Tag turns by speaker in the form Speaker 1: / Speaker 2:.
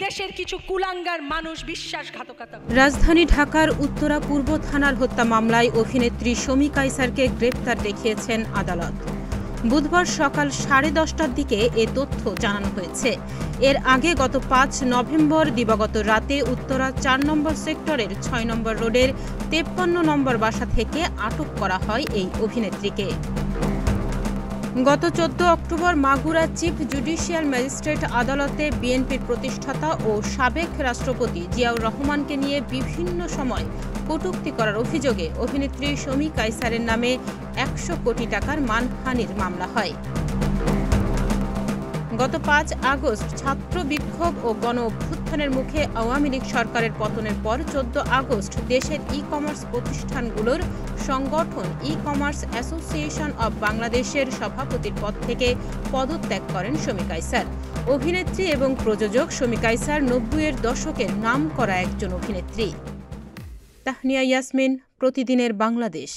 Speaker 1: দেশের কিছু কুলাঙ্গার মানুষ বিশ্বাসঘাতকতা।
Speaker 2: রাজধানী ঢাকার উত্তরা পূর্ব থানার হত্যা মামলায় অভিনেত্রী শমী কায়সারকে গ্রেপ্তার দেখিয়েছেন আদালত। বুধবার সকাল 10:30টার দিকে এ তথ্য জানানো হয়েছে। এর আগে গত 5 নভেম্বর দিবাগত রাতে উত্তরা 4 নম্বর সেক্টরের 6 নম্বর রোডের 53 নম্বর বাসা থেকে আটক করা হয় এই অভিনেত্রীকে। গত 14 October Magura chief judicial magistrate আদালতে বিএনপির প্রতিষ্ঠাতা ও সাবেক রাষ্ট্রপতি জিয়াউর রহমানকে নিয়ে বিভিন্ন সময় কটূক্তি করার অভিযোগে অভিনেত্রী শমী কায়সারের নামে 100 কোটি টাকার মানহানির মামলা হয়। গত 5 আগস্ট ছাত্র বিক্ষোভ ও গণ অভ্যুত্থানের মুখে আওয়ামী লীগ সরকারের পতনের পর 14 আগস্ট দেশের ই-কমার্স প্রতিষ্ঠানগুলোর সংগঠন ই-কমার্স অ্যাসোসিয়েশন অব বাংলাদেশের সভাপতির পদ থেকে পদত্যাগ করেন শমী কায়সার। অভিনেত্রী এবং প্রযোজক শমী কায়সার 90-এর দশকের নামকরা একজন অভিনেত্রী। তাহনিয়া ইয়াসমিন, প্রতিদিনের বাংলাদেশ।